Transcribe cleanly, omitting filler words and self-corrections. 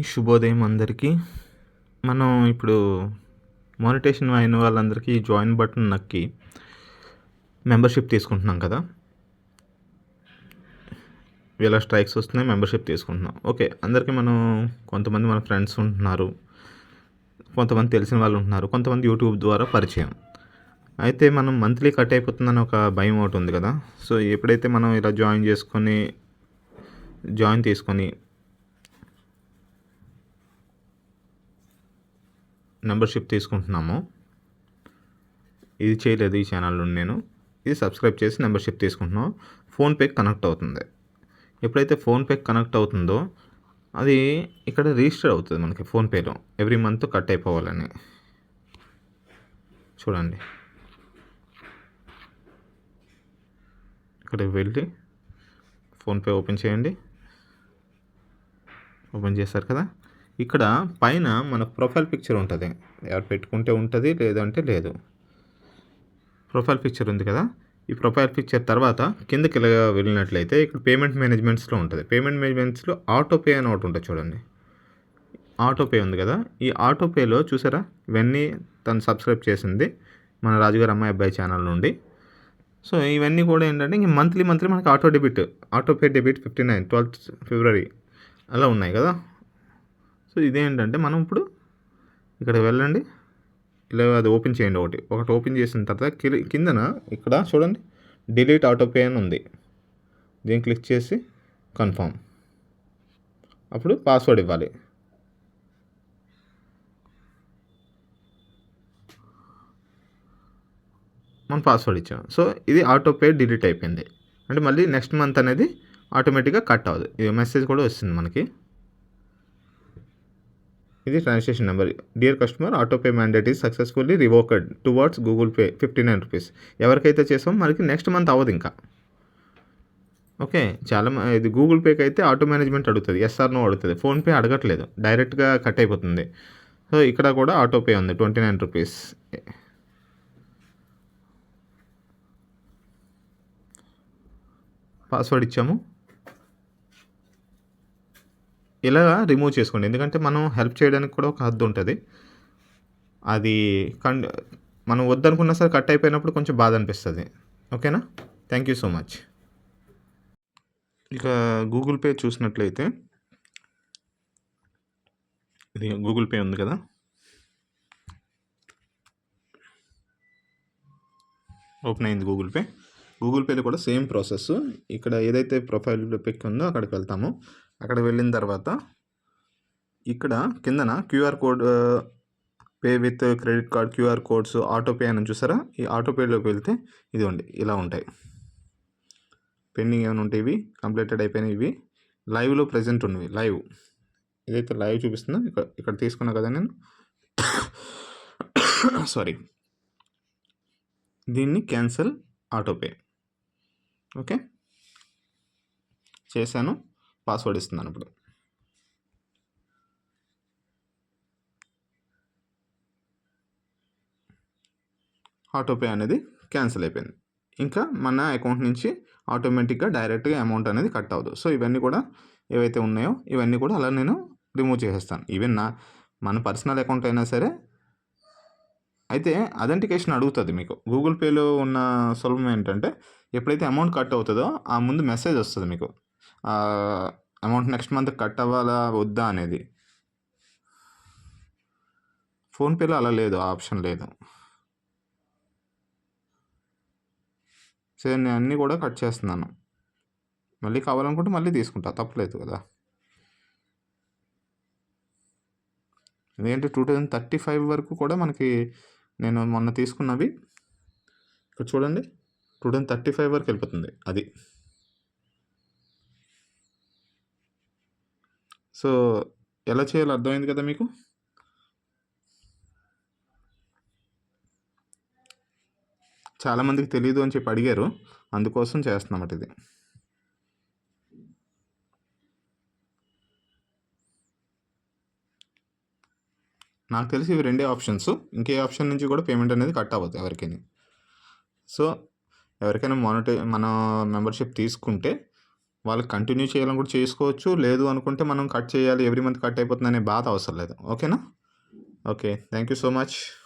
శుభోదయం అందరికీ. మనం ఇప్పుడు మానిటేషన్ అయిన వాళ్ళందరికీ జాయిన్ బటన్ నొక్కి మెంబర్‌షిప్ తీసుకుంటున్నాం కదా! ఇలా స్ట్రైక్స్ వస్తున్నాయి. మెంబర్‌షిప్ తీసుకుంటున్నాం. ఓకే. అందరికీ కొంతమంది మన ఫ్రెండ్స్ ఉంటున్నారు. కొంతమంది తెలిసిన వాళ్ళు ఉంటున్నారు. కొంతమంది యూట్యూబ్ ద్వారా పరిచయం. అయితే మనం మంత్లీ కట్ అయిపోతుందని ఒక భయం ఒకటి ఉంది కదా! సో, ఎప్పుడైతే మనం ఇలా జాయిన్ తీసుకొని మెంబర్‌షిప్ తీసుకుంటున్నామో, ఇది చేయలేదు ఈ ఛానల్‌లో నేను. ఇది సబ్స్క్రైబ్ చేసి మెంబర్‌షిప్ తీసుకుంటున్నాం. ఫోన్‌పేకి కనెక్ట్ అవుతుంది. ఎప్పుడైతే ఫోన్‌పేకి కనెక్ట్ అవుతుందో అది ఇక్కడ రిజిస్టర్ అవుతుంది మనకి ఫోన్‌పేలో. ఎవ్రీ మంత్ కట్ అయిపోవాలని. చూడండి. ఇక్కడికి వెళ్ళి ఫోన్‌పే ఓపెన్ చేయండి. ఓపెన్ చేశారు కదా! ఇక్కడ పైన మన ప్రొఫైల్ పిక్చర్ ఉంటుంది. ఎవరు పెట్టుకుంటే ఉంటుంది, లేదంటే లేదు. ప్రొఫైల్ పిక్చర్ ఉంది కదా! ఈ ప్రొఫైల్ పిక్చర్ తర్వాత కిందకి ఇలా వెళ్ళినట్లయితే ఇక్కడ పేమెంట్ మేనేజ్మెంట్స్లో ఉంటుంది. పేమెంట్ మేనేజ్మెంట్స్లో ఆటోపే అని ఒకటి ఉంటుంది చూడండి. ఆటోపే ఉంది కదా! ఈ ఆటోపేలో చూసారా, ఇవన్నీ తను సబ్స్క్రైబ్ చేసింది మన రాజుగారి అమ్మాయి అబ్బాయి ఛానల్ నుండి. సో, ఇవన్నీ కూడా ఏంటంటే ఇంక మంత్లీ మనకి ఆటోపే డెబిట్ 12th ఫిబ్రవరి అలా ఉన్నాయి కదా! సో, ఇదేంటంటే మనం ఇప్పుడు ఇక్కడ వెళ్ళండి. ఇలా అది ఓపెన్ చేయండి. ఒకటి ఓపెన్ చేసిన తర్వాత కిందన ఇక్కడ చూడండి, డిలీట్ ఆటోపే అని ఉంది. దీన్ని క్లిక్ చేసి కన్ఫర్మ్. అప్పుడు పాస్వర్డ్ ఇవ్వాలి. మనం పాస్వర్డ్ ఇచ్చాం. సో, ఇది ఆటోపే డిలీట్ అయిపోయింది. అంటే మళ్ళీ నెక్స్ట్ మంత్ అనేది ఆటోమేటిక్గా కట్ అవ్వదు. ఇది మెసేజ్ కూడా వస్తుంది మనకి. ఇది transaction number. Dear customer, autopay mandate is successfully revoked towards Google Pay ₹59. ఎవరికైతే చేసామో మనకి నెక్స్ట్ మంత్ అవ్వదు ఇంకా. ఓకే. ఇది గూగుల్ పేకి అయితే ఆటో మేనేజ్మెంట్ అడుగుతుంది. ఎస్ ఆర్ నో అడుగుతుంది. ఫోన్పే అడగట్లేదు. డైరెక్ట్గా కట్ అయిపోతుంది. సో, ఇక్కడ కూడా ఆటోపే ఉంది ₹29. పాస్వర్డ్ ఇచ్చాము. ఇలా రిమూవ్ చేసుకోండి. ఎందుకంటే మనం హెల్ప్ చేయడానికి కూడా ఒక హద్దు ఉంటుంది. అది మనం వద్దనుకున్నా సరే కట్ అయిపోయినప్పుడు కొంచెం బాధ అనిపిస్తుంది. ఓకేనా? Thank you so much. ఇక గూగుల్ పే చూసినట్లయితే ఇది గూగుల్ పే ఉంది కదా! ఓపెన్ అయింది గూగుల్ పే. గూగుల్ పేలో కూడా సేమ్ ప్రాసెస్. ఇక్కడ ఏదైతే ప్రొఫైల్ పిక్ ఉందో అక్కడికి వెళ్తాము. అక్కడ వెళ్ళిన తర్వాత ఇక్కడ కిందన QR code, pay with credit card, QR codes, autopay అని చూసారా? ఈ ఆటోపేలోకి వెళ్తే ఇదిగోండి ఇలా ఉంటాయి. పెండింగ్ ఏమైనా ఉంటే ఇవి కంప్లీటెడ్ అయిపోయినాయి. ఇవి లైవ్లో ప్రజెంట్ ఉన్నవి. ఏదైతే లైవ్ చూపిస్తుందో ఇక్కడ తీసుకున్నా కదా నేను. సారీ. దీన్ని క్యాన్సిల్ ఆటోపే. ఓకే, చేశాను. పాస్వర్డ్ ఇస్తున్నాను ఇప్పుడు. ఆటోపే అనేది క్యాన్సిల్ అయిపోయింది. ఇంకా మన అకౌంట్ నుంచి ఆటోమేటిక్గా డైరెక్ట్గా అమౌంట్ అనేది కట్ అవ్వదు. సో, ఇవన్నీ కూడా ఏవైతే ఉన్నాయో ఇవన్నీ కూడా అలా నేను రిమూవ్ చేసేస్తాను. ఈవెన్ మన పర్సనల్ అకౌంట్ అయినా సరే. అయితే అథెంటికేషన్ అడుగుతుంది మీకు. గూగుల్ పేలో ఉన్న సులభం ఏంటంటే ఎప్పుడైతే అమౌంట్ కట్ అవుతుందో ఆ ముందు మెసేజ్ వస్తుంది మీకు. అమౌంట్ నెక్స్ట్ మంత్ కట్ అవ్వాలా వద్దా అనేది. ఫోన్పేలో అలా లేదు, ఆ ఆప్షన్ లేదు. సరే, నేను అన్నీ కూడా కట్ చేస్తున్నాను. మళ్ళీ కావాలనుకుంటే మళ్ళీ తీసుకుంటా, తప్పలేదు కదా. ఎందుకంటే 2035 వరకు కూడా మనకి నేను మొన్న తీసుకున్నవి ఇక్కడ చూడండి 2035 వరకు వెళ్ళిపోతుంది అది. సో, ఎలా చేయాలో అర్థమైంది కదా మీకు. చాలామందికి తెలియదు అని చెప్పి అడిగారు, అందుకోసం చేస్తున్నమాట ఇది. నాకు తెలిసి ఇవి రెండే ఆప్షన్స్. ఇంకే ఆప్షన్ నుంచి కూడా పేమెంట్ అనేది కట్ అవ్వదు ఎవరికైనా. సో, ఎవరికైనా మన మెంబర్షిప్ తీసుకుంటే వాళ్ళు కంటిన్యూ చేయాలని కూడా చేసుకోవచ్చు. లేదు అనుకుంటే మనం కట్ చేయాలి, ఎవ్రీ మంత్ కట్ అయిపోతుందనే బాధ అవసరం లేదు. ఓకేనా? Okay. Thank you so much.